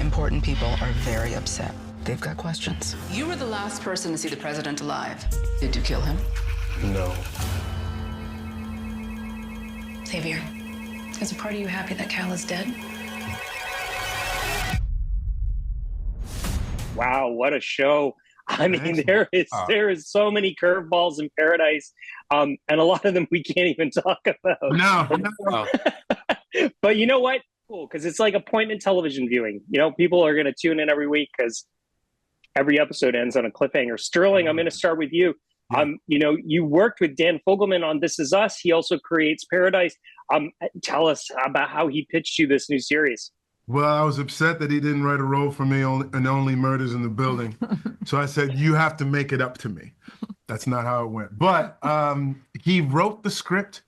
important people are very upset. They've got questions. You were the last person to see the president alive. Did you kill him? No. Xavier, is a part of you happy that Cal is dead? Wow, what a show. I mean, there is so many curveballs in Paradise, and a lot of them we can't even talk about. No. But you know what? Cool, because it's like appointment television viewing. You know, people are going to tune in every week because every episode ends on a cliffhanger. Sterling, I'm going to start with you. Yeah. You know, you worked with Dan Fogelman on This Is Us. He also creates Paradise. Tell us about how he pitched you this new series. Well, I was upset that he didn't write a role for me in Only Murders in the Building. So I said, you have to make it up to me. That's not how it went. But he wrote the script.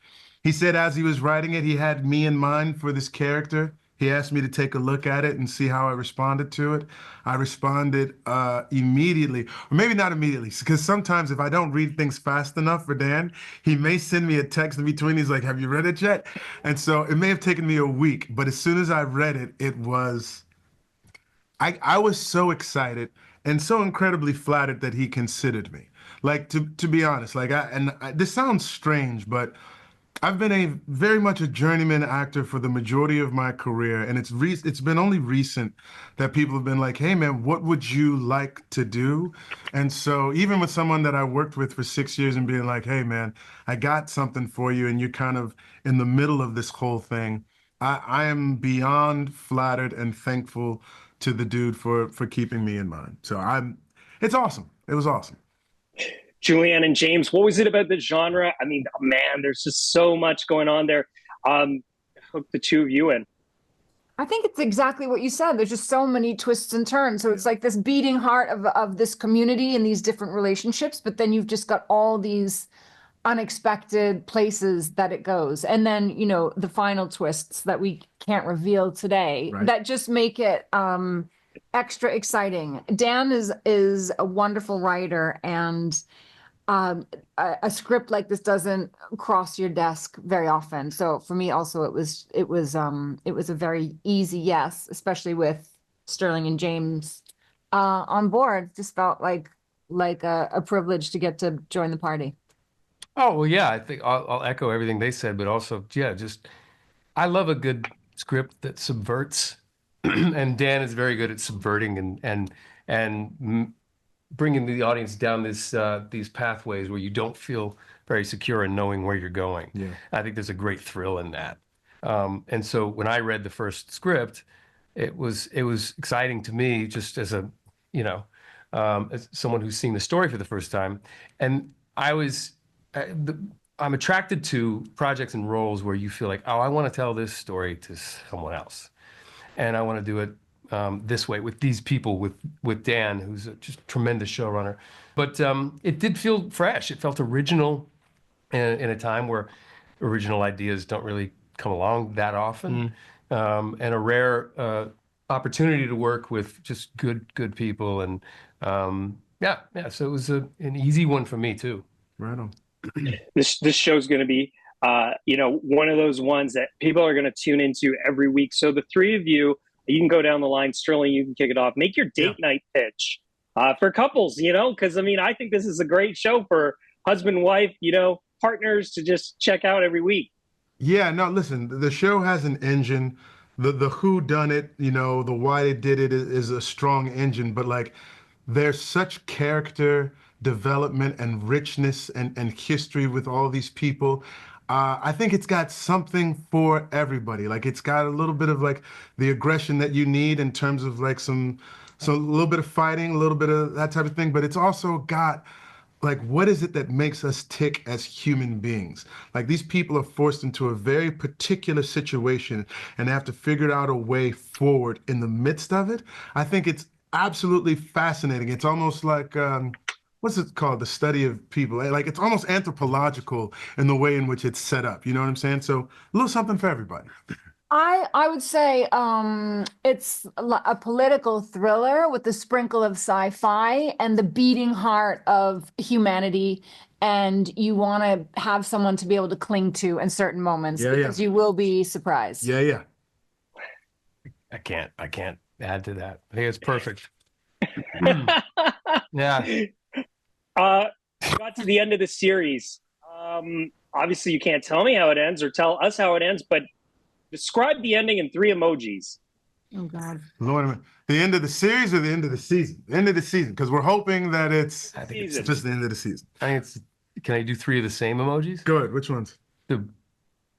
He said as he was writing it, he had me in mind for this character. He asked me to take a look at it and see how I responded to it. I responded immediately, or maybe not immediately, because sometimes if I don't read things fast enough for Dan, he may send me a text in between. He's like, have you read it yet? And so it may have taken me a week, but as soon as I read it, I was so excited and so incredibly flattered that he considered me. Like, to be honest, like, this sounds strange, but I've been very much a journeyman actor for the majority of my career, and it's been only recent that people have been like, hey man, what would you like to do? And so even with someone that I worked with for 6 years and being like, hey man, I got something for you, and you're kind of in the middle of this whole thing, I am beyond flattered and thankful to the dude for keeping me in mind. So it's awesome. It was awesome. Julianne and James, what was it about the genre? I mean, man, there's just so much going on there. Hook the two of you in. I think it's exactly what you said. There's just so many twists and turns. So it's like this beating heart of this community and these different relationships, but then you've just got all these unexpected places that it goes. And then, you know, the final twists that we can't reveal today that just make it extra exciting. Dan is a wonderful writer, and a script like this doesn't cross your desk very often. So for me also, it was a very easy yes, especially with Sterling and James on board. Just felt like a privilege to get to join the party. Oh, well, yeah, I think I'll echo everything they said, but also, yeah, just I love a good script that subverts, and Dan is very good at subverting and bringing the audience down these pathways where you don't feel very secure in knowing where you're going. Yeah. I think there's a great thrill in that. And so when I read the first script, it was exciting to me, just as a, you know, as someone who's seen the story for the first time. And I'm attracted to projects and roles where you feel like, oh, I want to tell this story to someone else, and I want to do it this way with these people, with Dan, who's just a tremendous showrunner. But it did feel fresh. It felt original in a time where original ideas don't really come along that often, and a rare opportunity to work with just good people. And so it was an easy one for me too. Right on. This show's going to be, one of those ones that people are going to tune into every week. So the three of you can go down the line. Sterling, you can kick it off. Make your date night pitch for couples, because, I mean, I think this is a great show for husband, wife, partners to just check out every week. Yeah, no, listen, the show has an engine. The who done it, the why they did it is a strong engine, but like there's such character development and richness and history with all these people. I think it's got something for everybody. Like it's got a little bit of like the aggression that you need in terms of like a little bit of fighting, a little bit of that type of thing, but it's also got like, what is it that makes us tick as human beings? Like these people are forced into a very particular situation and they have to figure out a way forward in the midst of it. I think it's absolutely fascinating. It's almost like, what's it called? The study of people. Like it's almost anthropological in the way in which it's set up. You know what I'm saying? So a little something for everybody. I would say it's a political thriller with a sprinkle of sci-fi and the beating heart of humanity. And you want to have someone to be able to cling to in certain moments because you will be surprised. Yeah. I can't add to that. I think it's perfect. Yeah. Got to the end of the series. Obviously, you can't tell me how it ends or tell us how it ends, but describe the ending in 3 emojis. Oh God. Lord, the end of the series or the end of the season? The end of the season, because we're hoping that it's just the end of the season. I think it's. Can I do 3 of the same emojis? Go ahead. Which ones?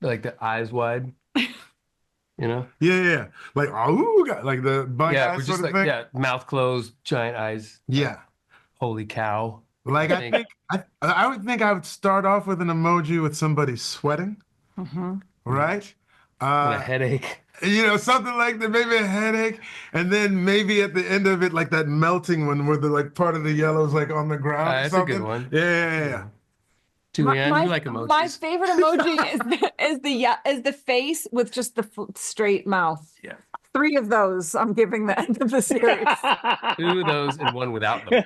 Like the eyes wide. You know? Yeah. Like, oh, like the bug eyes just sort of thing. Yeah, mouth closed, giant eyes. Yeah. Holy cow. Like, I would think I would start off with an emoji with somebody sweating. Right? And a headache. Something like that, maybe a headache, and then maybe at the end of it, like that melting one where the like part of the yellow is like on the ground. That's a good one. Yeah. Julianne, you like emojis? My favorite emoji is the face with just the straight mouth. Yeah. 3 of those I'm giving the end of the series. 2 of those and 1 without them.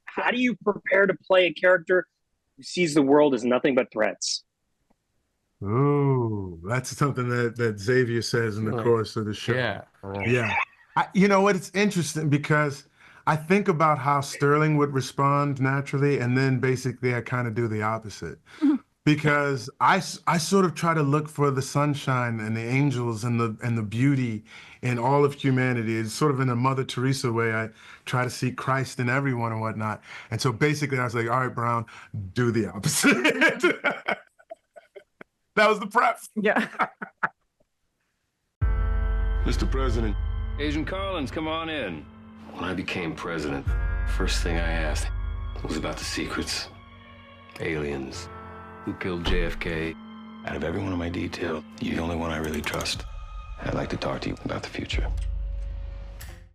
How do you prepare to play a character who sees the world as nothing but threats? Ooh, that's something that Xavier says in the course of the show. Yeah. Yeah. You know what? It's interesting because I think about how Sterling would respond naturally, and then basically I kind of do the opposite. Because I sort of try to look for the sunshine and the angels and the beauty in all of humanity. It's sort of in a Mother Teresa way. I try to see Christ in everyone and whatnot. And so basically I was like, all right, Brown, do the opposite. That was the prep. Yeah. Mr. President. Agent Collins, come on in. When I became president, first thing I asked was about the secrets. Aliens. Who killed JFK? Out of every one of my details, you're the only one I really trust. I'd like to talk to you about the future.